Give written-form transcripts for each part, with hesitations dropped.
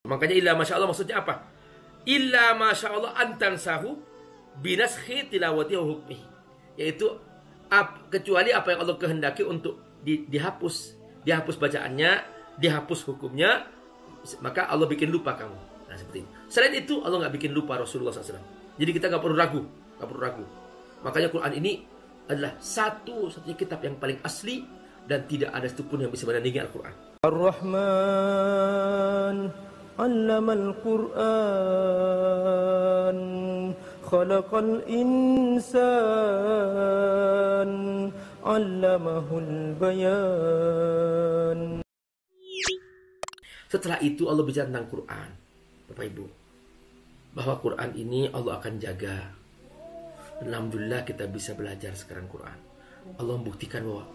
Makanya illa masya Allah maksudnya apa? Illa masya Allah antan sahu binaskhi tilawati wa hukmihi. Yaitu kecuali apa yang Allah kehendaki untuk dihapus bacaannya, dihapus hukumnya, maka Allah bikin lupa kamu. Nah, seperti itu. Selain itu Allah nggak bikin lupa Rasulullah SAW. Jadi kita nggak perlu ragu. Makanya Quran ini adalah satu-satunya kitab yang paling asli dan tidak ada satupun yang bisa menandingi Al-Quran. Ar-Rahman 'allamal Qur'an khalaqal insan 'allamahul bayan. Setelah itu Allah bicara tentang Quran, Bapak Ibu, bahwa Quran ini Allah akan jaga. Alhamdulillah kita bisa belajar sekarang Quran. Allah membuktikan bahwa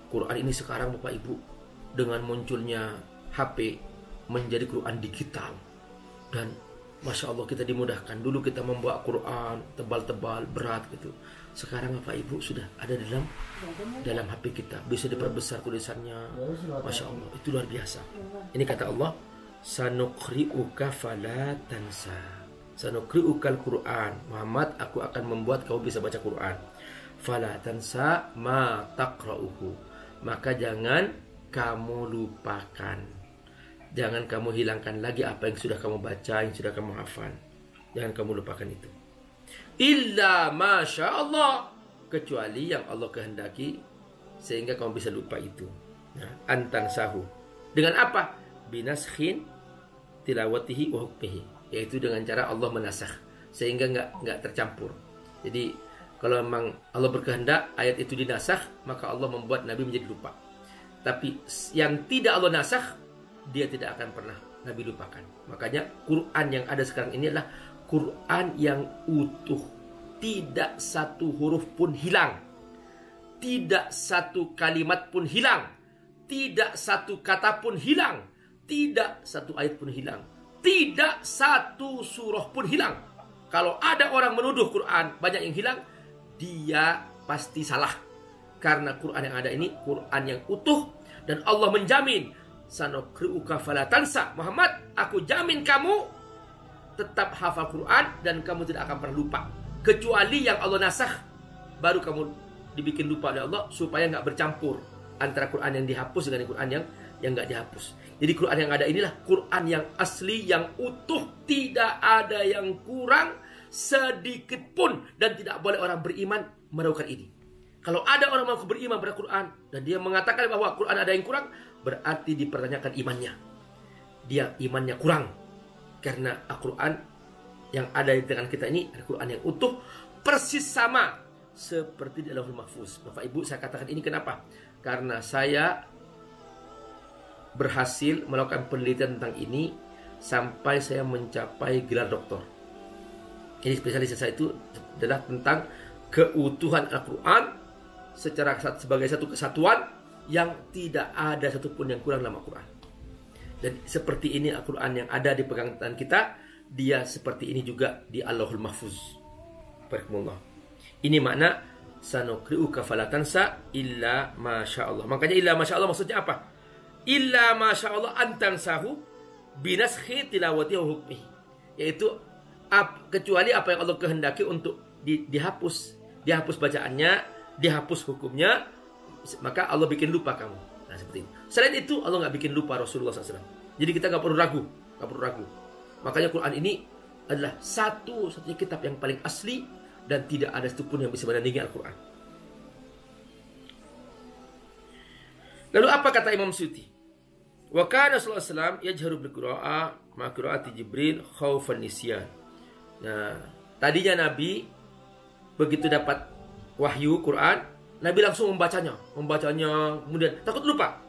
Quran ini sekarang Bapak Ibu dengan munculnya HP menjadi Quran digital. Dan Masya Allah kita dimudahkan. Dulu kita membawa Quran tebal-tebal, berat gitu. Sekarang Bapak Ibu sudah ada dalam HP kita. Bisa diperbesar tulisannya. Masya Allah, itu luar biasa. Ini kata Allah, Sanuqri'uka fala tansa. Sanuqri'ukal Quran. Muhammad, aku akan membuat kau bisa baca Quran. Fala tansa ma taqra'uhu. Maka jangan kamu lupakan. Jangan kamu hilangkan lagi apa yang sudah kamu baca, yang sudah kamu hafal. Jangan kamu lupakan itu. Illa masya Allah. Kecuali yang Allah kehendaki sehingga kamu bisa lupa itu. Nah, antan sahu. Dengan apa? Binaskhin tilawatihi wa hukmihi. Yaitu dengan cara Allah menasakh sehingga nggak tercampur. Jadi kalau memang Allah berkehendak ayat itu dinasakh, maka Allah membuat Nabi menjadi lupa. Tapi yang tidak Allah nasakh, dia tidak akan pernah Nabi lupakan. Makanya Quran yang ada sekarang ini adalah Quran yang utuh. Tidak satu huruf pun hilang. Tidak satu kalimat pun hilang. Tidak satu kata pun hilang. Tidak satu ayat pun hilang. Tidak satu surah pun hilang. Kalau ada orang menuduh Quran banyak yang hilang, dia pasti salah. Karena Quran yang ada ini Quran yang utuh. Dan Allah menjamin, Sanuqri'uka fala tansa. Muhammad, aku jamin kamu tetap hafal Quran dan kamu tidak akan pernah lupa. Kecuali yang Allah nasakh, baru kamu dibikin lupa oleh Allah supaya nggak bercampur antara Quran yang dihapus dengan Quran yang nggak dihapus. Jadi Quran yang ada inilah Quran yang asli, yang utuh, tidak ada yang kurang sedikit pun, dan tidak boleh orang beriman meragukan ini. Kalau ada orang mau beriman pada Quran dan dia mengatakan bahwa Quran ada yang kurang, berarti dipertanyakan imannya. Dia imannya kurang. Karena Al-Quran yang ada di tangan kita ini adalah Quran yang utuh, persis sama seperti di Lauhul Mahfuz. Bapak Ibu, saya katakan ini kenapa? Karena saya berhasil melakukan penelitian tentang ini sampai saya mencapai gelar doktor. Ini spesialis saya itu adalah tentang keutuhan Al-Quran sebagai satu kesatuan yang tidak ada satupun yang kurang dalam Al-Quran. Dan seperti ini Al-Quran yang ada di pegangan tangan kita, dia seperti ini juga di Allahul Mahfuz. Barakallahu. Ini makna Sanuqri'uka fala tansa illa masya Allah. Makanya illa masya Allah maksudnya apa? Illa masya Allah antan sahu binaskhi tilawati wa hukmihi. Yaitu kecuali apa yang Allah kehendaki untuk dihapus bacaannya, dihapus hukumnya, maka Allah bikin lupa kamu. Nah, seperti itu. Selain itu Allah nggak bikin lupa Rasulullah SAW. Jadi kita nggak perlu ragu. Makanya Quran ini adalah satu-satunya kitab yang paling asli dan tidak ada satupun yang bisa menandingi Al-Quran. Lalu apa kata Imam Suyuti? Wa kana sallallahu alaihi wasallam yajharu bil qira'ah ma qira'ati Jibril khaufan nisyan. Nah, tadinya Nabi begitu dapat wahyu Quran, Nabi langsung membacanya, kemudian takut lupa.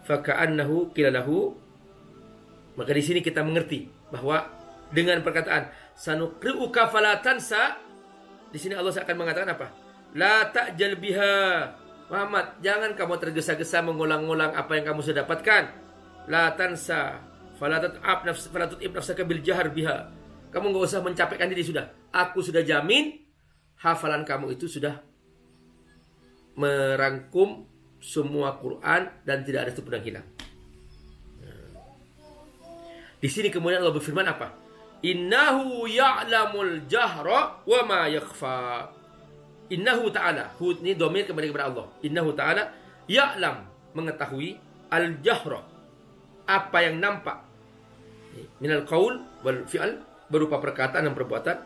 Fa ka'annahu qila lahu. Maka di sini kita mengerti bahwa dengan perkataan Sanuqri'uka fala tansa, di sini Allah akan mengatakan apa? La ta'jal biha. Muhammad, jangan kamu tergesa-gesa mengulang-ulang apa yang kamu sudah dapatkan. La tansa fala tut'ib nafsaka bil jahr biha. Kamu enggak usah mencapekkan diri sudah. Aku sudah jamin hafalan kamu itu sudah merangkum semua Quran dan tidak ada satupun yang hilang. Di sini kemudian Allah berfirman apa? Innahu ya'lamul jahra wa ma yakhfa. Innahu ta'ala. Ini domir kembali kepada Allah. Innahu ta'ala ya'lam, mengetahui, al-jahra, apa yang nampak, minal qaul wal fi'al, berupa perkataan dan perbuatan.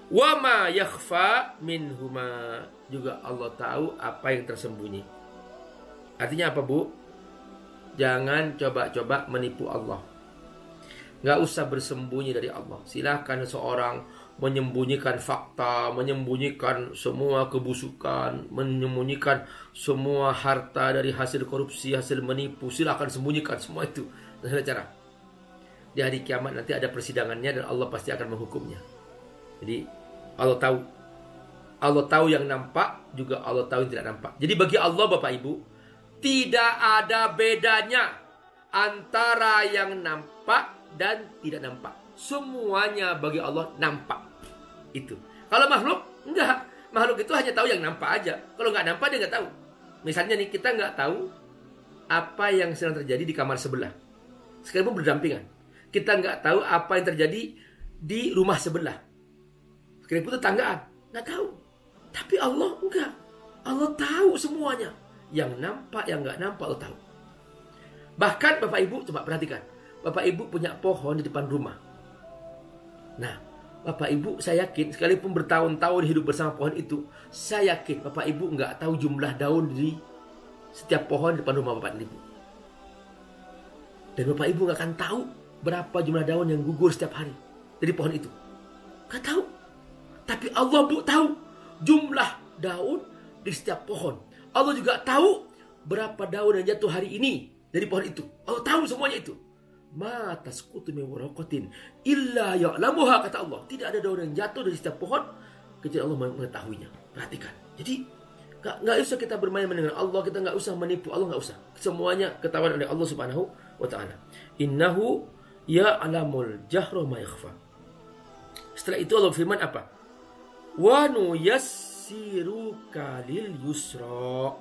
Wa ma yakhfa minhuma, juga Allah tahu apa yang tersembunyi. Artinya apa, Bu? Jangan coba-coba menipu Allah. Nggak usah bersembunyi dari Allah. Silahkan seorang menyembunyikan fakta, menyembunyikan semua kebusukan, menyembunyikan semua harta dari hasil korupsi, hasil menipu. Silahkan sembunyikan semua itu. Dengan cara di hari kiamat nanti ada persidangannya dan Allah pasti akan menghukumnya. Jadi Allah tahu. Allah tahu yang nampak, juga Allah tahu yang tidak nampak. Jadi bagi Allah, Bapak Ibu, tidak ada bedanya antara yang nampak dan tidak nampak. Semuanya bagi Allah nampak. Itu. Kalau makhluk, enggak. Makhluk itu hanya tahu yang nampak aja. Kalau nggak nampak, dia nggak tahu. Misalnya nih, kita nggak tahu apa yang sedang terjadi di kamar sebelah. Sekalipun berdampingan. Kita nggak tahu apa yang terjadi di rumah sebelah. Sekalipun tetanggaan. Nggak tahu. Tapi Allah enggak. Allah tahu semuanya. Yang nampak, yang nggak nampak, Allah tahu. Bahkan Bapak Ibu, coba perhatikan. Bapak Ibu punya pohon di depan rumah. Nah, Bapak Ibu, saya yakin, sekalipun bertahun-tahun hidup bersama pohon itu, saya yakin Bapak Ibu nggak tahu jumlah daun di setiap pohon di depan rumah Bapak Ibu. Dan Bapak Ibu nggak akan tahu berapa jumlah daun yang gugur setiap hari dari pohon itu. Nggak tahu. Tapi Allah, Bu, tahu jumlah daun di setiap pohon. Allah juga tahu berapa daun yang jatuh hari ini dari pohon itu. Allah tahu semuanya itu. Ma tasqutu min waraqatin illa ya'lamuha, kata Allah. Tidak ada daun yang jatuh dari setiap pohon kecuali Allah mengetahuinya. Perhatikan. Jadi nggak usah kita bermain-main dengan Allah, kita nggak usah menipu Allah, nggak usah. Semuanya ketahuan oleh Allah Subhanahu wa taala. Innahu ya'lamul jahra ma yakhfa. Setelah itu Allah firman apa? Wa nuyassiruka lil yusra.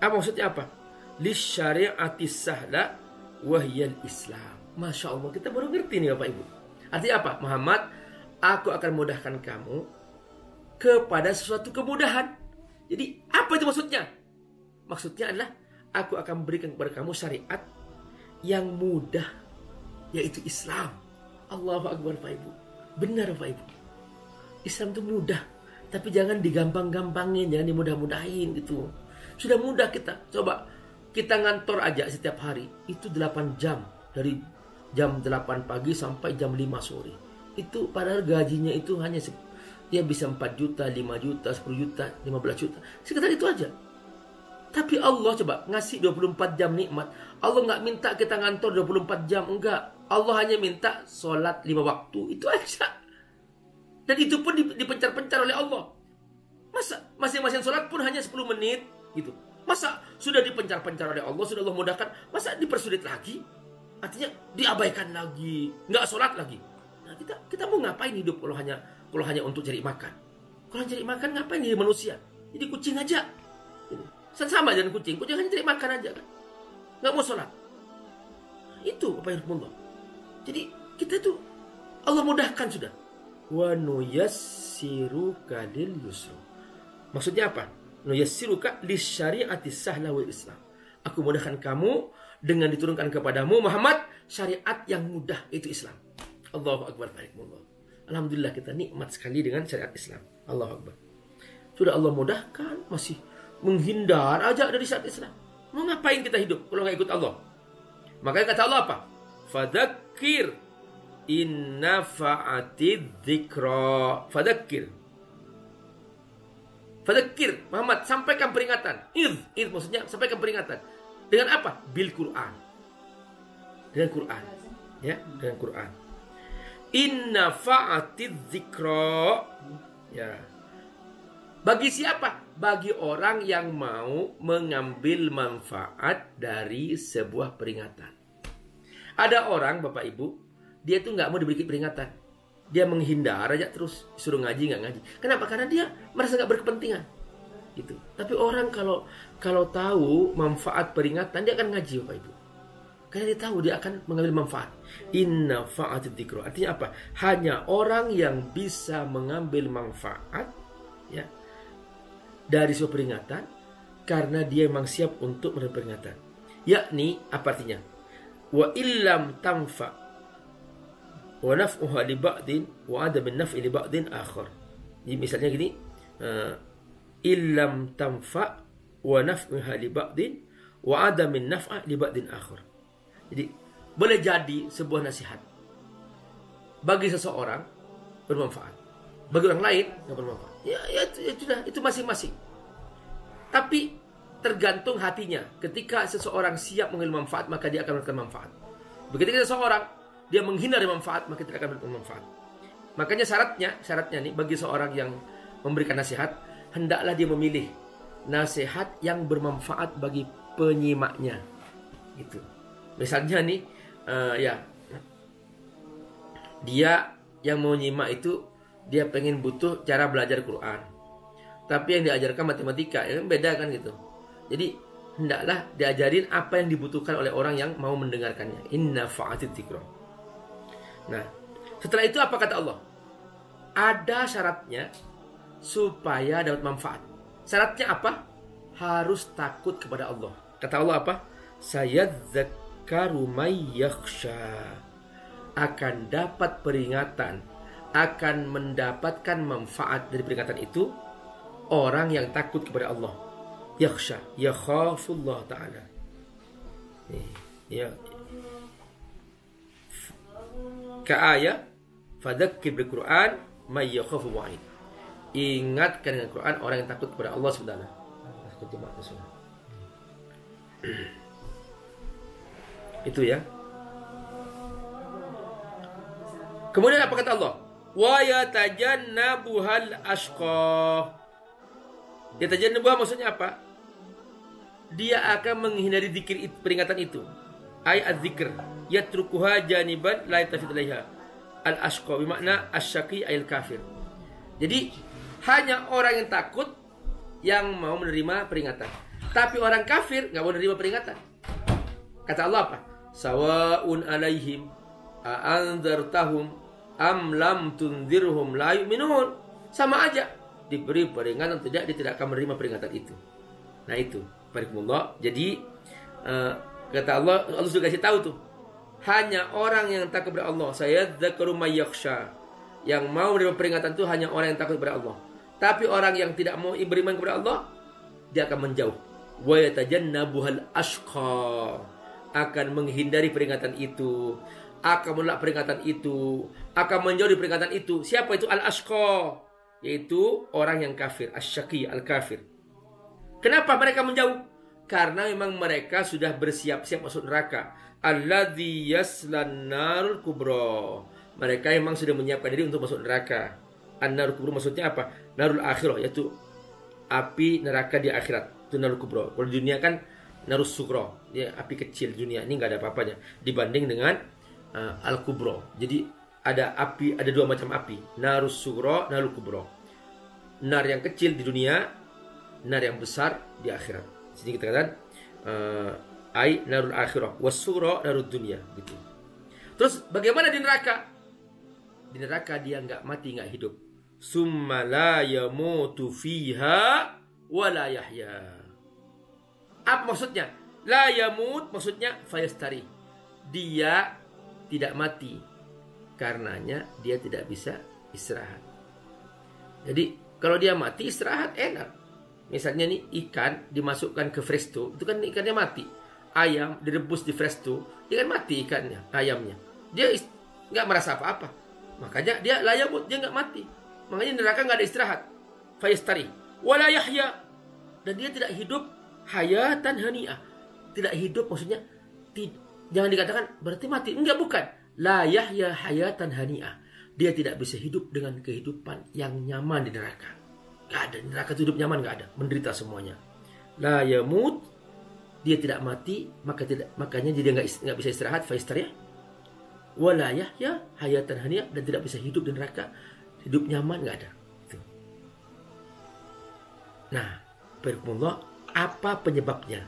Apa maksudnya apa? Lisyari'atis sahla wahyal Islam. Masya Allah, kita baru ngerti nih Bapak Ibu. Artinya apa? Muhammad, aku akan mudahkan kamu kepada sesuatu kemudahan. Jadi apa itu maksudnya? Maksudnya adalah aku akan berikan kepada kamu syariat yang mudah, yaitu Islam. Allahu Akbar Bapak Ibu. Benar Bapak Ibu. Islam itu mudah, tapi jangan digampang-gampangin, jangan dimudah-mudahin gitu. Sudah mudah kita. Coba kita ngantor aja setiap hari itu 8 jam, dari jam 8 pagi sampai jam 5 sore. Itu padahal gajinya itu hanya dia bisa 4 juta, 5 juta, 10 juta, 15 juta. Sekitar itu aja. Tapi Allah coba ngasih 24 jam nikmat. Allah nggak minta kita ngantor 24 jam, enggak. Allah hanya minta sholat 5 waktu, itu aja. Dan itu pun dipencar-pencar oleh Allah. Masa masing-masing sholat pun hanya 10 menit gitu. Masa sudah dipencar-pencar oleh Allah, sudah Allah mudahkan, masa dipersulit lagi? Artinya diabaikan lagi, nggak sholat lagi. Nah, kita mau ngapain hidup kalau hanya untuk cari makan? Kalau cari makan ngapain jadi manusia? Jadi kucing aja. Sama dengan kucing hanya cari makan aja kan, nggak mau sholat. Itu apa yang Allah. Jadi kita tuh Allah mudahkan sudah. Wa nuyassiruka lil yusra. Maksudnya apa? Nuyassiruka lisyari'atis sahla wal Islam. Aku mudahkan kamu dengan diturunkan kepadamu Muhammad syariat yang mudah, itu Islam. Allahu Akbar. Alhamdulillah kita nikmat sekali dengan syariat Islam. Allahu Akbar. Sudah Allah mudahkan, masih menghindar aja dari syariat Islam. Mau ngapain kita hidup kalau nggak ikut Allah? Makanya kata Allah apa? Fadzakir inna fa'atid dzikra. Fadzakir Muhammad, sampaikan peringatan. Id maksudnya sampaikan peringatan. Dengan apa? Bil Quran. Dengan Quran. Ya, dengan Quran. Inna fa'atid dzikra. Ya. Bagi siapa? Bagi orang yang mau mengambil manfaat dari sebuah peringatan. Ada orang, Bapak Ibu, dia tuh nggak mau diberi peringatan. Dia menghindar aja terus, suruh ngaji nggak ngaji. Kenapa? Karena dia merasa nggak berkepentingan, gitu. Tapi orang kalau tahu manfaat peringatan, dia akan ngaji, Bapak Ibu. Karena dia tahu dia akan mengambil manfaat. Inna fa'atid dzikra. Artinya apa? Hanya orang yang bisa mengambil manfaat ya dari sebuah peringatan karena dia memang siap untuk menerima peringatan. Yakni apa artinya? Wa illam tanfa wa naf'uha li ba'din wa adam an-naf'i li ba'din akhar. Jadi misalnya gini, illam tanfa wa naf'uha li ba'din wa adam an-naf'a li ba'din akhar. Jadi boleh jadi sebuah nasihat bagi seseorang bermanfaat, bagi orang lain nggak bermanfaat. Ya sudah, itu masing-masing. Tapi tergantung hatinya. Ketika seseorang siap mengambil manfaat, maka dia akan mendapatkan manfaat. Begitu seseorang dia menghindar dari manfaat, maka tidak akan mendapatkan manfaat. Makanya syaratnya nih bagi seorang yang memberikan nasihat, hendaklah dia memilih nasihat yang bermanfaat bagi penyimaknya. Gitu. Misalnya nih, dia yang mau nyimak itu dia pengen butuh cara belajar Quran, tapi yang diajarkan matematika, ya beda kan gitu. Jadi hendaklah diajarin apa yang dibutuhkan oleh orang yang mau mendengarkannya. Inna fa'atid dzikra. Nah, setelah itu apa kata Allah? Ada syaratnya supaya dapat manfaat. Syaratnya apa? Harus takut kepada Allah. Kata Allah apa? Sayadzakkaru may yakhsha. Akan dapat peringatan, akan mendapatkan manfaat dari peringatan itu orang yang takut kepada Allah. Yakhsha, yakhafullah ta'ala. Ya. Ka'aya fadzakir bil Qur'an may yakhafu wa'id. Ingatkan dengan Quran orang yang takut kepada Allah Subhanahu wa ta'ala. Itu ya. Kemudian apa kata Allah? Wa yatajannabuhal ashqa. Yatajannabuha maksudnya apa? Dia akan menghindari zikir peringatan itu. Ay az-zikr yatrukuha janiban la yatafid alaiha. Al-ashqa bermakna asyaqi ayil kafir. Jadi hanya orang yang takut yang mau menerima peringatan. Tapi orang kafir nggak mau menerima peringatan. Kata Allah apa? Sawaun alaihim a'anzartahum am lam tunzirhum la yu'minun. Sama aja. Diberi peringatan atau tidak, dia tidak akan menerima peringatan itu. Nah itu, barakallah. Jadi kata Allah sudah kasih tahu tuh. Hanya orang yang takut kepada Allah. Sayadzakkaru may yakhsha. Yang mau menerima peringatan itu hanya orang yang takut kepada Allah. Tapi orang yang tidak mau beriman kepada Allah, dia akan menjauh. Wa yatajannabuhal ashqa. Akan menghindari peringatan itu, akan menolak peringatan itu, akan menjauh dari peringatan itu. Siapa itu al-ashqa? Yaitu orang yang kafir, asyaqi, al-kafir. Kenapa mereka menjauh? Karena memang mereka sudah bersiap-siap masuk neraka. Alladzi yaslan narul kubra. Mereka memang sudah menyiapkan diri untuk masuk neraka. An-narul kubra maksudnya apa? Narul akhirah, yaitu api neraka di akhirat. Itu narul kubra. Kalau di dunia kan narus sugro, ya, api kecil dunia ini nggak ada apa-apanya dibanding dengan al-kubro. Jadi ada api, ada dua macam api, narus sugro, narul kubro. Nar yang kecil di dunia, nar yang besar di akhirat. Jadi kita katakan ai narul akhirah, was sugro narul dunia gitu. Terus bagaimana di neraka? Di neraka dia nggak mati, nggak hidup. Summa la yamutu fiha wa la yahya. Apa maksudnya? La yamut maksudnya fayastari. Dia tidak mati. Karenanya dia tidak bisa istirahat. Jadi kalau dia mati istirahat enak. Misalnya nih ikan dimasukkan ke fresto, itu kan ikannya mati. Ayam direbus di fresto, dia kan mati ikannya, ayamnya. Dia nggak merasa apa-apa. Makanya dia la yamut, dia nggak mati. Makanya neraka nggak ada istirahat. Fayastari. Wala yahya. Dan dia tidak hidup hayatan hani'ah. Tidak hidup maksudnya jangan dikatakan berarti mati. Enggak, bukan. La yahya hayatan hani'ah. Dia tidak bisa hidup dengan kehidupan yang nyaman di neraka. Enggak ada. Di neraka hidup nyaman enggak ada. Menderita semuanya. La yamut. Dia tidak mati, makanya dia enggak bisa istirahat, faistariyah. Wala yahya hayatan hani'ah, dan tidak bisa hidup di neraka. Hidup nyaman enggak ada. Itu. Nah, barakallah. Apa penyebabnya?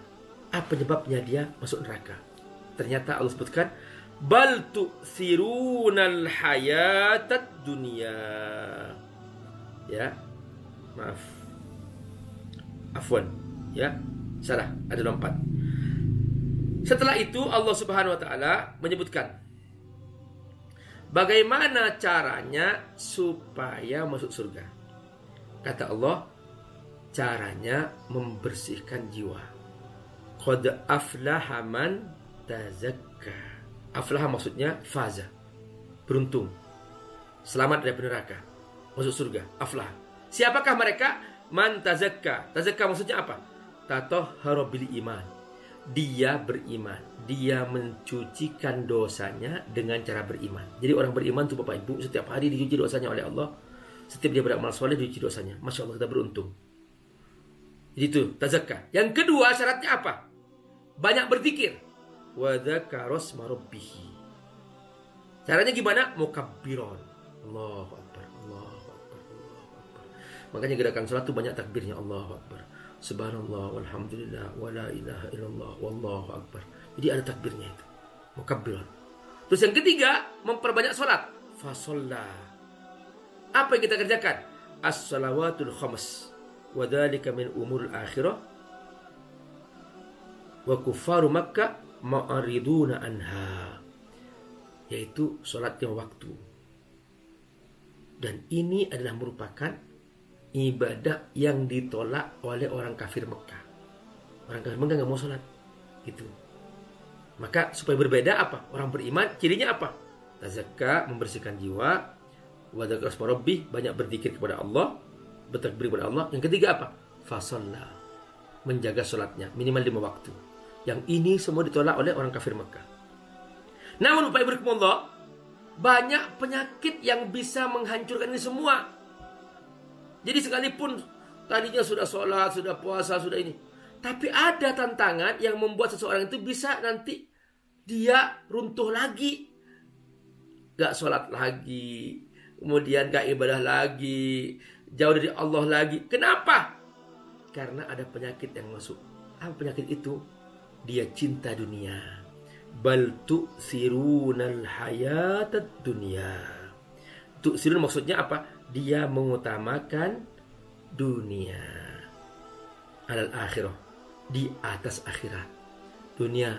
Apa penyebabnya dia masuk neraka? Ternyata Allah sebutkan bal tu'thirunal hayatad dunya. Ya. Maaf. Afwan. Ya. Salah, ada lompat. Setelah itu Allah Subhanahu wa taala menyebutkan bagaimana caranya supaya masuk surga. Kata Allah, caranya membersihkan jiwa. Qad aflaha man tazakka. Aflaha maksudnya faza, beruntung, selamat dari neraka, masuk surga. Aflah. Siapakah mereka? Man tazakka. Tazakka maksudnya apa? Tatahhara bil iman. Dia beriman, dia mencucikan dosanya dengan cara beriman. Jadi orang beriman itu Bapak Ibu setiap hari dicuci dosanya oleh Allah. Setiap dia beramal soleh dicuci dosanya. Masya Allah, kita beruntung. Jadi itu tazakka. Yang kedua syaratnya apa? Banyak berzikir. Wa dzakara asma rabbih. Caranya gimana? Mukabbiron. Allahu Akbar, Allahu Akbar, Allahu Akbar. Makanya gerakan salat itu banyak takbirnya. Allahu Akbar, subhanallah, walhamdulillah, wala ilaha illallah, wallahu akbar. Jadi ada takbirnya itu. Mukabbiran. Terus yang ketiga, memperbanyak salat. Fasalla. Apa yang kita kerjakan? As-salawatul khams. Wa dzalika min umuril akhirah. Wa kuffaru Makkah ma'ariduna anha. Yaitu salat yang waktu. Dan ini adalah merupakan ibadah yang ditolak oleh orang kafir Mekah. Orang kafir Mekah nggak mau sholat, gitu. Maka supaya berbeda apa? Orang beriman cirinya apa? Tazakka, membersihkan jiwa. Wa dzakara asma rabbih, banyak berzikir kepada Allah, bertakbir kepada Allah. Yang ketiga apa? Fasalla, menjaga sholatnya minimal 5 waktu. Yang ini semua ditolak oleh orang kafir Mekah. Namun Bapak Ibu rahimakumullah, banyak penyakit yang bisa menghancurkan ini semua. Jadi sekalipun tadinya sudah sholat, sudah puasa, sudah ini, tapi ada tantangan yang membuat seseorang itu bisa nanti dia runtuh lagi. Gak sholat lagi, kemudian gak ibadah lagi, jauh dari Allah lagi. Kenapa? Karena ada penyakit yang masuk. Apa penyakit itu? Dia cinta dunia. Bal tu'sirunal hayatad dunya. Tu'sirun maksudnya apa? Dia mengutamakan dunia alal akhirah, di atas akhirat. Dunia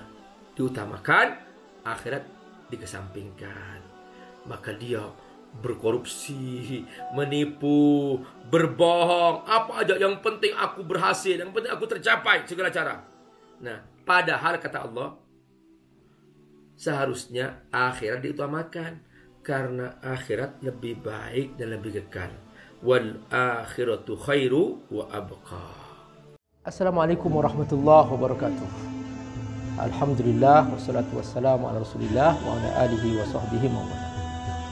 diutamakan, akhirat dikesampingkan. Maka dia berkorupsi, menipu, berbohong, apa aja, yang penting aku berhasil, yang penting aku tercapai segala cara. Nah, padahal kata Allah, seharusnya akhirat diutamakan, karena akhirat lebih baik dan lebih kekal. Wal akhiratu khairu wa abqa. Assalamualaikum warahmatullahi wabarakatuh. Alhamdulillah wassalatu wassalamu ala Rasulillah wa ala alihi wa sahbihi wa man.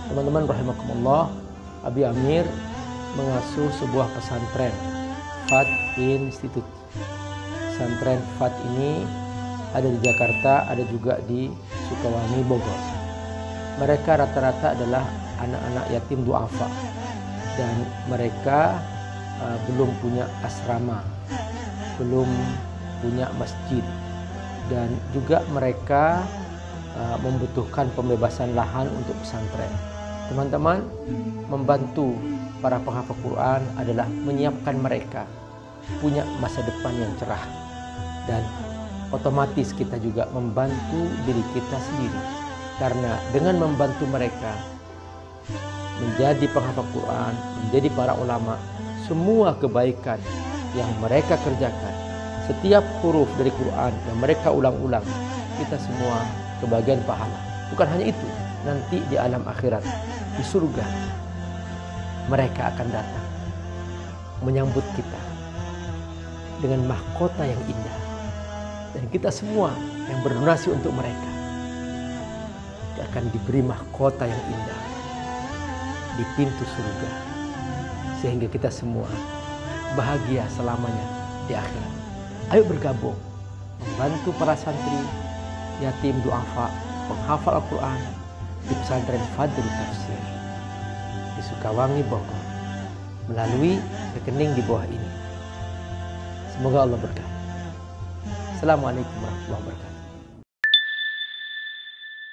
Teman-teman rahimakumullah, Abi Amir mengasuh sebuah pesantren FAT Institute. Pesantren FAT ini ada di Jakarta, ada juga di Sukawangi, Bogor. Mereka rata-rata adalah anak-anak yatim du'afa, dan mereka belum punya asrama, belum punya masjid, dan juga mereka membutuhkan pembebasan lahan untuk pesantren. Teman-teman, membantu para penghafal Quran adalah menyiapkan mereka punya masa depan yang cerah, dan otomatis kita juga membantu diri kita sendiri. Karena dengan membantu mereka menjadi penghafal Quran, menjadi para ulama, semua kebaikan yang mereka kerjakan, setiap huruf dari Quran yang mereka ulang-ulang, kita semua kebagian pahala. Bukan hanya itu, nanti di alam akhirat, di surga, mereka akan datang menyambut kita dengan mahkota yang indah. Dan kita semua yang berdonasi untuk mereka akan diberi mahkota yang indah di pintu surga, sehingga kita semua bahagia selamanya di akhirat. Ayo bergabung membantu para santri yatim du'afa, penghafal Al-Quran di pesantren Fadl Tafsir di Sukawangi, Bogor, melalui rekening di bawah ini. Semoga Allah berkati. Assalamualaikum warahmatullahi wabarakatuh.